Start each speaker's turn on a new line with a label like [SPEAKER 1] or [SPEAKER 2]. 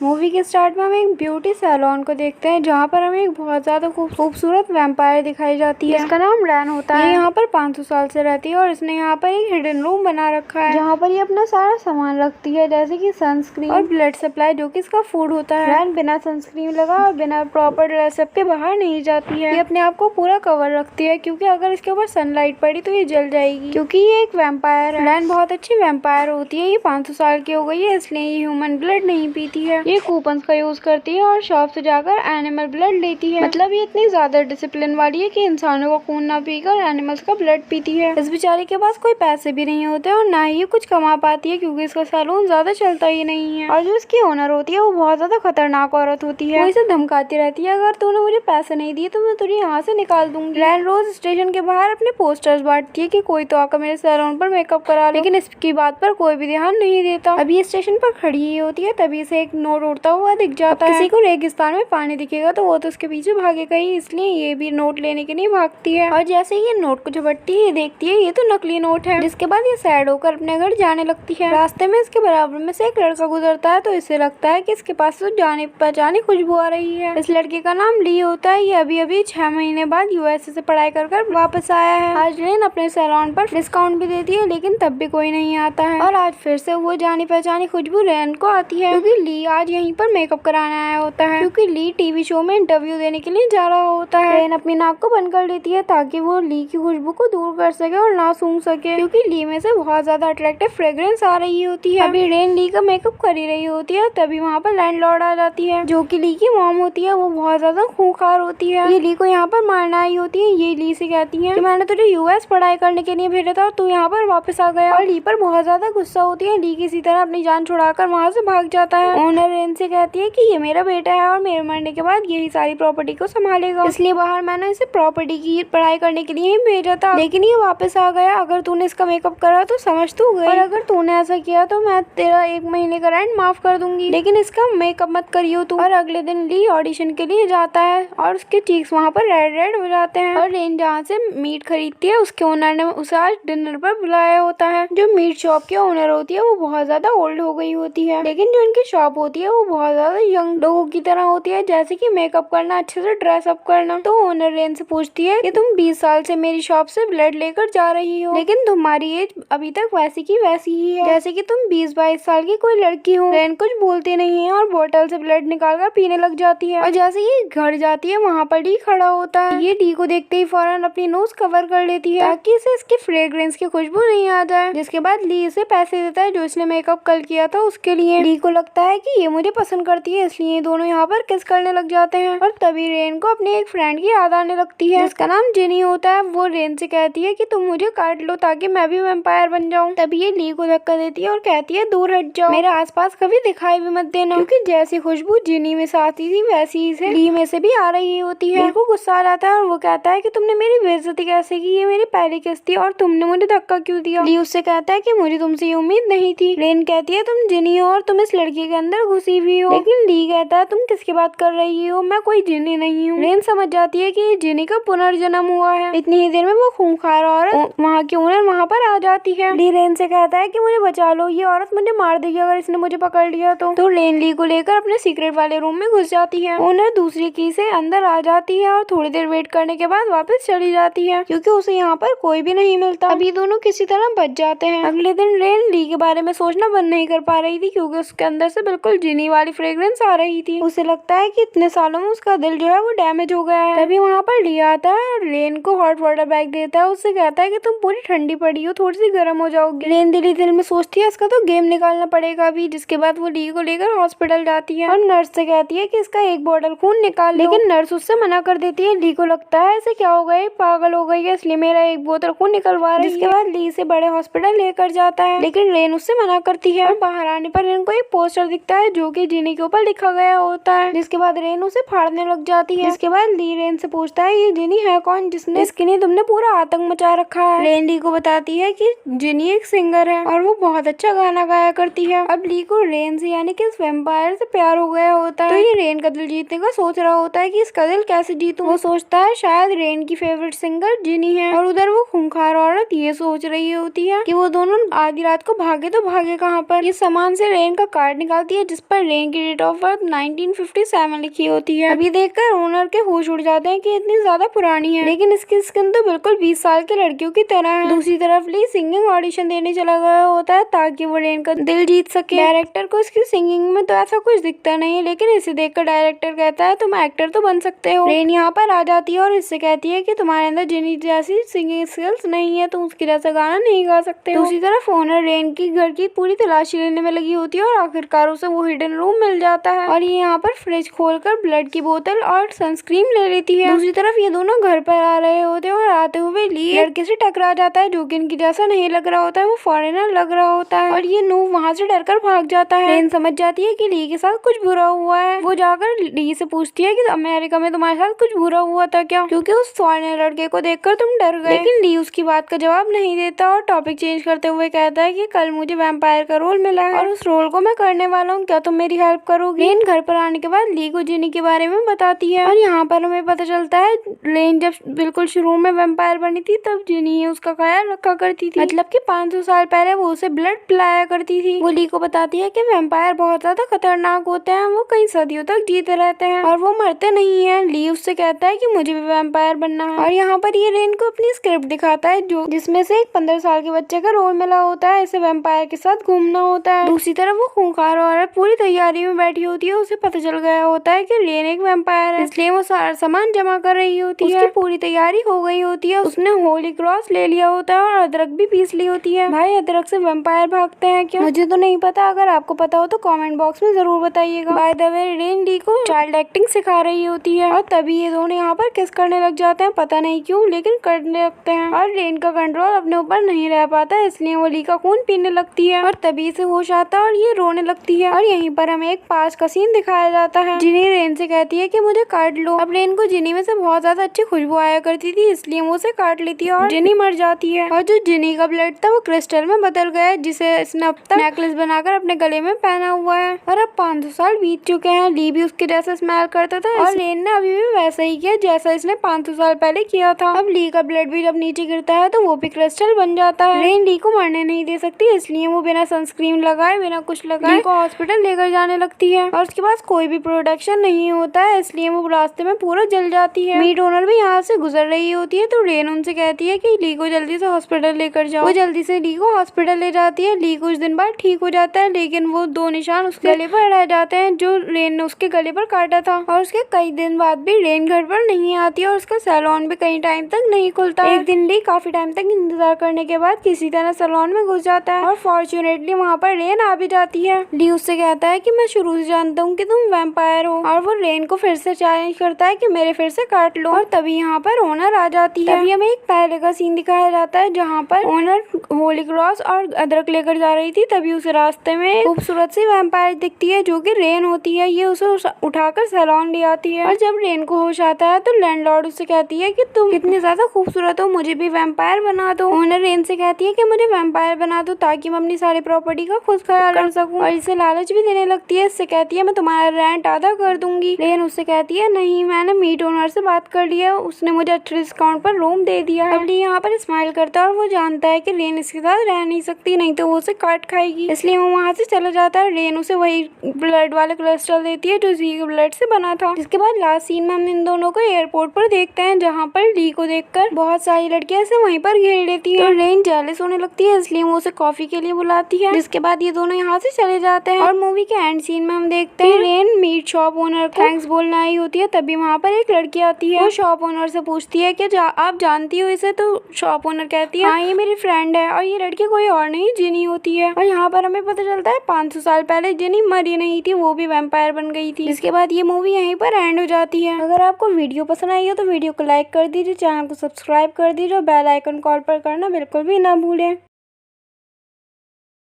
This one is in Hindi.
[SPEAKER 1] मूवी के स्टार्ट में हम एक ब्यूटी सैलून को देखते हैं जहाँ पर हमें एक बहुत ज्यादा खूबसूरत वैम्पायर दिखाई जाती है जिसका नाम रैन होता है। ये यहाँ पर 500 साल से रहती है और इसने यहाँ पर एक हिडन रूम बना रखा है जहाँ पर ये अपना सारा सामान रखती है, जैसे कि सनस्क्रीन और ब्लड सप्लाई जो कि इसका फूड होता है। रैन बिना सनस्क्रीन लगा और बिना प्रॉपर ड्रेसअप के बाहर नहीं जाती है। ये अपने आप को पूरा कवर रखती है क्योंकि अगर इसके ऊपर सनलाइट पड़ी तो ये जल जाएगी क्योंकि ये एक वैम्पायर है। रैन बहुत अच्छी वैम्पायर होती है। ये 500 साल की हो गई है इसलिए ये ह्यूमन ब्लड नहीं पीती है। ये कूपन्स का यूज करती है और शॉप से जाकर एनिमल ब्लड लेती है। मतलब ये इतनी ज्यादा डिसिप्लिन वाली है कि इंसानों का खून ना पीकर एनिमल्स का ब्लड पीती है। इस बेचारी के पास कोई पैसे भी नहीं होते और ना ही ये कुछ कमा पाती है क्योंकि इसका सैलून ज्यादा चलता ही नहीं है। और जो इसकी ओनर होती है वो बहुत ज्यादा खतरनाक औरत होती है। वो इसे धमकाती रहती है, अगर तूने मुझे पैसे नहीं दिए तो मैं तुझे यहाँ से निकाल दूंगी। रैन रोज स्टेशन के बाहर अपने पोस्टर्स बांटती है कि कोई तो आकर मेरे सैलून पर मेकअप करा ले, लेकिन इसकी बात पर कोई भी ध्यान नहीं देता। अभी ये स्टेशन पर खड़ी ही होती है तभी से एक नोट उड़ता हुआ दिख जाता है। किसी को रेगिस्तान में पानी दिखेगा तो वो तो उसके पीछे भागेगा ही, इसलिए ये भी नोट लेने के लिए भागती है। और जैसे ही ये नोट को झपटती है ये देखती है ये तो नकली नोट है, जिसके बाद ये सैड होकर अपने घर जाने लगती है। रास्ते में इसके बराबर में से एक लड़का गुजरता है तो इसे लगता है कि इसके पास तो जाने पहचाने खुशबू आ रही है। इस लड़के का नाम ली होता है। ये अभी 6 महीने बाद यूएसए से पढ़ाई कर वापस आया है। आज रैन अपने सैलून पर डिस्काउंट भी देती है लेकिन तब भी कोई नहीं आता है और आज फिर से वो जानी पहचानी खुशबू रैन को आती है क्योंकि ली आज यहीं पर मेकअप कराने आया होता है क्योंकि ली टीवी शो में इंटरव्यू देने के लिए जा रहा होता है। रैन अपनी नाक को बंद कर लेती है ताकि वो ली की खुशबू को दूर कर सके और ना सूंघ सके क्योंकि ली में से बहुत ज्यादा अट्रैक्टिव फ्रेग्रेंस आ रही होती है। अभी रैन ली का मेकअप कर ही रही होती है तभी वहाँ पर लैंडलॉर्ड आ जाती है जो कि ली की मॉम होती है। वो बहुत ज्यादा खूंखार होती है। ये ली को यहाँ पर मारना आई होती है। ये ली से कहती है कि मैंने तुझे यूएस पढ़ाई करने के लिए भेजा था और तू यहाँ पर वापस आ गया। और ली पर बहुत ज्यादा गुस्सा होती है। ली किसी तरह अपनी जान छुड़ाकर वहाँ से भाग जाता है। ओनर रैन से कहती है कि ये मेरा बेटा है और मेरे मरने के बाद यही सारी प्रॉपर्टी को संभालेगा, इसलिए बाहर मैंने इसे प्रॉपर्टी की पढ़ाई करने के लिए ही भेजा था, लेकिन ये वापस आ गया। अगर तूने इसका मेकअप करा तो समझ तू गई और अगर तूने ऐसा किया तो मैं तेरा 1 महीने का रेंट माफ कर दूंगी, लेकिन इसका मेकअप मत करियो तू। और अगले दिन ली ऑडिशन के लिए जाता है और उसके चीक्स वहाँ पर रेड हो जाते हैं। और रेन जहाँ से मीट खरीदती है उसके ओनर ने उसे आज डिनर पर बुलाया होता है। जो मीट शॉप की ओनर होती है वो बहुत ज्यादा ओल्ड हो गई होती है, लेकिन जो इनकी शॉप होती है वो बहुत ज्यादा यंग लोगों की तरह होती है, जैसे कि मेकअप करना, अच्छे से ड्रेसअप करना। तो ओनर रेन से पूछती है कि तुम 20 साल से मेरी शॉप से ब्लड लेकर जा रही हो, लेकिन तुम्हारी एज अभी तक वैसी की वैसी ही है जैसे कि तुम 20-22 साल की कोई लड़की हो। रेन कुछ बोलती नहीं है और बोतल से ब्लड निकालकर पीने लग जाती है। और जैसे ये घर जाती है वहाँ पर ली खड़ा होता है। ये ली को देखते ही फौरन अपनी नोज कवर कर लेती है ताकि इसे इसकी फ्रेग्रेंस की खुशबू नहीं आ जाए। जिसके बाद ली इसे पैसे देता है जो इसने मेकअप कल किया था उसके लिए। ली को लगता है कि ये मुझे पसंद करती है, इसलिए दोनों यहाँ पर किस करने लग जाते हैं। और तभी रेन को अपने एक फ्रेंड की याद आने लगती है जिसका नाम जिनी होता है। वो रेन से कहती है कि तुम मुझे काट लो ताकि मैं भी वैम्पायर बन जाऊँ। तभी ये ली को धक्का देती है और कहती है दूर हट जाओ, मेरे आसपास कभी दिखाई भी मत देना, क्योंकि जैसी खुशबू जिनी में से आती थी वैसी ही से ली में से भी आ रही होती है। ली को गुस्सा आ जाता है और वो कहता है कि तुमने मेरी बेइज्जती कैसे की, ये मेरी पहली किस थी और तुमने मुझे धक्का क्यों दिया। ली उससे कहता है कि मुझे तुमसे ये उम्मीद नहीं थी। रेन कहती है तुम जिनी हो और तुम इस लड़की के अंदर घुसी हुई हो, लेकिन ली कहता है तुम किसकी बात कर रही हो, मैं कोई जिनी नहीं हूँ। रेन समझ जाती है कि ये जिनी का पुनर्जन्म हुआ है। इतनी ही देर में वो खूंखार औरत वहाँ की ओनर वहाँ पर आ जाती है। ली रेन से कहता है कि मुझे बचा लो, ये औरत मुझे मार देगी अगर इसने मुझे पकड़ लिया तो रेन ली को लेकर अपने सीक्रेट वाले रूम में घुस जाती है। ओनर दूसरी की से अंदर आ जाती है और थोड़ी देर वेट करने के बाद वापस चली जाती है क्योंकि उसे यहाँ पर कोई भी नहीं मिलता। अभी दोनों किसी तरह बच जाते हैं। अगले दिन रेन ली के बारे में सोचना बंद नहीं कर पा रही थी क्योंकि उसके अंदर से बिल्कुल जिनी वाली फ्रेग्रेंस आ रही थी। उसे लगता है कि इतने सालों में उसका दिल जो है वो डैमेज हो गया है। तभी वहाँ पर ली आता है और रेन को हॉट वाटर बैग देता है। उससे कहता है कि तुम पूरी ठंडी पड़ी हो, थोड़ी सी गर्म हो जाओगी। रेन दिल में सोचती है इसका तो गेम निकालना पड़ेगा अभी। जिसके बाद वो ली को लेकर हॉस्पिटल जाती है और नर्स से कहती है कि इसका 1 बॉटल खून निकाल, लेकिन नर्स उससे मना कर देती है। ली को लगता है इसे क्या हो गया, पागल हो गई है, इसलिए मेरा 1 बोतल खून निकलवा रही है। जिसके बाद ली से बड़े हॉस्पिटल लेकर जाता है, लेकिन रेन उससे मना करती है। और बाहर आने पर रेन को एक पोस्टर दिखता है जो कि जिनी के ऊपर लिखा गया होता है। जिसके बाद रेन उसे फाड़ने लग जाती है। जिसके बाद ली रेन से पूछता है ये जिनी है कौन जिसके लिए तुमने पूरा आतंक मचा रखा है। रेन ली को बताती है कि जिनी एक सिंगर है और वो बहुत अच्छा गाना गाया करती है। अब ली को रेन से यानी कि इस वैम्पायर से प्यार हो गया होता है, तो ये रेन का दिल जीतने का सोच रहा होता है कि इसका दिल कैसे जीतूं। वो सोचता है शायद रेन की फेवरेट सिंगर जिनी है और उधर वो खूंखार औरत ये सोच रही होती है कि वो दोनों आधी रात को भागे तो भागे कहाँ पर। ये सामान से रेन का कार्ड निकालती है जिस पर रेन की डेट ऑफ बर्थ 1957 लिखी होती है। अभी देखकर ओनर के होश उड़ जाते हैं कि इतनी ज्यादा पुरानी है, लेकिन इसकी स्किन तो बिल्कुल 20 साल की लड़कियों की तरह है। दूसरी तरफ ली सिंगिंग ऑडिशन देने चला गया होता है ताकि वो रेन का दिल जीत सके। डायरेक्टर को इसकी सिंगिंग में तो ऐसा कुछ दिखता नहीं है, लेकिन इसे देखकर डायरेक्टर कहता है तुम एक्टर तो बन सकते हो। रेन यहाँ पर आ जाती है और इससे कहती है कि तुम्हारे अंदर जिनी जैसी सिंगिंग स्किल्स नहीं है, तुम उसकी जैसा गाना नहीं गा सकते। दूसरी तरफ ओनर रेन की घर की पूरी तलाशी लेने में लगी होती है और आखिरकार उसे वो हिडन रूम मिल जाता है और ये यहाँ पर फ्रिज खोलकर ब्लड की बोतल और सनस्क्रीन ले लेती है। दूसरी तरफ ये दोनों घर पर आ रहे होते हैं और आते हुए ली लड़के से टकरा जाता है जो कि इनकी जैसा नहीं लग रहा होता है, वो फॉरेनर लग रहा होता है और ये नूव वहाँ से डरकर भाग जाता है। रेन समझ जाती है कि ली के साथ कुछ बुरा हुआ है। वो जाकर ली से पूछती है कि अमेरिका में तुम्हारे साथ कुछ बुरा हुआ था क्या, क्योंकि उस फॉरेनर लड़के को देखकर तुम डर गए। लेकिन ली उसकी बात का जवाब नहीं देता और टॉपिक चेंज करते हुए कहता है कि कल मुझे वैम्पायर का रोल मिला है और उस रोल को मैं करने वाला हूँ, क्या तुम मेरी हेल्प करोगी। रेन घर पर आने के बाद ली को जिनी के बारे में बताती है और यहाँ पर हमें पता चलता है रेन जब बिल्कुल शुरू में वैम्पायर बनी थी तब जिनी ही उसका ख्याल रखा करती थी, मतलब कि 500 साल पहले वो उसे ब्लड पिलाया करती थी। वो ली को बताती है कि वैम्पायर बहुत ज्यादा खतरनाक होते हैं, वो कई सदियों तक जीते रहते हैं और वो मरते नहीं है। ली उससे कहता है कि मुझे भी वैम्पायर बनना है और यहाँ पर ये रेन को अपनी स्क्रिप्ट दिखाता है जो जिसमें से एक 15 साल के बच्चे का रोल मिला होता है, इसे वैम्पायर के साथ घूमना होता है। दूसरी तरफ वो खूंखार औरत पूरी तैयारी में बैठी होती है, उसे पता चल गया होता है कि रेन एक वैम्पायर है, इसलिए वो सारा सामान जमा कर रही होती है। उसकी पूरी तैयारी हो गई होती है, उसने होली क्रॉस ले लिया होता है और अदरक भी पीस ली होती है। भाई अदरक से वैम्पायर भागते हैं क्या? मुझे तो नहीं पता, अगर आपको पता हो तो कमेंट बॉक्स में जरूर बताइएगा। बाय द वे रेन ली को चाइल्ड एक्टिंग सिखा रही होती है और तभी ये दोनों यहाँ पर किस करने लग जाते हैं, पता नहीं क्यों लेकिन करने लगते हैं और रेन का कंट्रोल अपने ऊपर नहीं रह पाता, इसलिए वो ली का खून पीने लगती है और तभी से होश आता है और ये रोने लगती है। और यहीं पर हमें एक पास का सीन दिखाया जाता है। जिनी रेन से कहती है कि मुझे काट लो। अब रेन को जिनी में से बहुत ज्यादा अच्छी खुशबू आया करती थी, इसलिए वो उसे काट लेती है और जिनी मर जाती है और जो जिनी का ब्लड था वो क्रिस्टल में बदल गया, जिसे इसने अब तक नेकलेस बनाकर अपने गले में पहना हुआ है। और अब 500 साल बीत चुके हैं, ली भी उसके जैसा स्मेल करता था और रेन ने अभी भी वैसा ही किया जैसा इसने 500 साल पहले किया था। अब ली का ब्लड भी जब नीचे गिरता है तो वो भी क्रिस्टल बन जाता है। रेन ली को मरने नहीं दे सकती, इसलिए वो बिना सनस्क्रीन लगाए बिना कुछ लगाए ली को हॉस्पिटल लेकर जाने लगती है और उसके पास कोई भी प्रोटेक्शन नहीं होता है, इसलिए वो रास्ते में पूरा जल जाती है। मीट ओनर भी यहाँ से गुजर रही होती है तो रेन उनसे कहती है कि ली को जल्दी से हॉस्पिटल लेकर जाओ। वो जल्दी से ली को हॉस्पिटल ले जाती है। ली कुछ दिन बाद ठीक हो जाता है, लेकिन वो 2 निशान उसके गले पर रह जाते हैं जो रेन ने उसके गले पर काटा था और उसके कई दिन बाद भी रेन घर पर नहीं आती और उसका सैलून भी कई टाइम तक नहीं खुलता। एक दिन ली काफी टाइम तक इंतजार करने के बाद किसी तरह सैलून में घुस जाता है और फॉर्चुनेटली वहाँ पर रेन आ भी जाती है। ली उससे कहता है कि मैं शुरू से जानता हूँ कि तुम वैम्पायर हो और वो रेन को फिर से चैलेंज करता है कि मेरे फिर से काट लो और तभी यहाँ पर ओनर आ जाती है। तभी हमें एक पहले का सीन दिखाया जाता है जहाँ पर ओनर होली क्रॉस और अदरक लेकर जा रही थी, तभी उसे रास्ते में खूबसूरत सी वैम्पायर दिखती है जो कि रेन होती है। ये उसे उठाकर सैलून ले आती है और जब रेन को होश आता है तो लैंडलॉर्ड उससे कहती है कि तुम कितनी ज्यादा खूबसूरत हो, मुझे भी वैम्पायर बना दो। ओनर रेन से कहती है कि मुझे वैम्पायर बना दो ताकि मैं अपनी सारी प्रॉपर्टी का खुद ख्याल कर सकूं और इसे लालच भी देने लगती है। इससे कहती है मैं तुम्हारा रेंट आधा कर दूंगी। रेन उससे कहती है नहीं, मैंने मीट ओनर से बात कर लिया, उसने मुझे अच्छे डिस्काउंट पर रूम दे दिया है। अब ली यहाँ पर स्माइल करता है और वो जानता है कि रेन इसके साथ रह नहीं सकती, नहीं तो वो उसे काट खाएगी, इसलिए वो वहाँ से चला जाता है। रेन उसे वही ब्लड वाले क्रिस्टल देती है जो ली के ब्लड से बना था। जिसके बाद लास्ट सीन में हम इन दोनों को एयरपोर्ट पर देखते हैं जहाँ पर ली को देखकर बहुत सारी लड़कियां इसे वहीं पर घेर लेती है। तो रेन जेलस होने लगती है, इसलिए वो उसे कॉफी के लिए बुलाती है। जिसके बाद ये दोनों यहाँ से चले जाते हैं और मूवी के एंड सीन में हम देखते हैं रेन मीट शॉप ओनर को थैंक्स बोलने आई होती है, तभी वहाँ पर एक लड़की आती है। वो शॉप ओनर से पूछती है कि आप जानती हो इसे, तो शॉप ओनर कहती है हाँ ये मेरी फ्रेंड है और ये लड़की कोई और नहीं जिनी होती है। और यहाँ पर हमें पता चलता है 500 साल पहले जिनी मरी नहीं थी, वो भी वैम्पायर बन गई थी। इसके बाद ये मूवी यहीं पर एंड हो जाती है। अगर आपको वीडियो पसंद आई हो तो वीडियो को लाइक कर दीजिए, चैनल को सब्सक्राइब कर दीजिए और बेल आइकन कॉल पर करना बिल्कुल भी ना भूलें।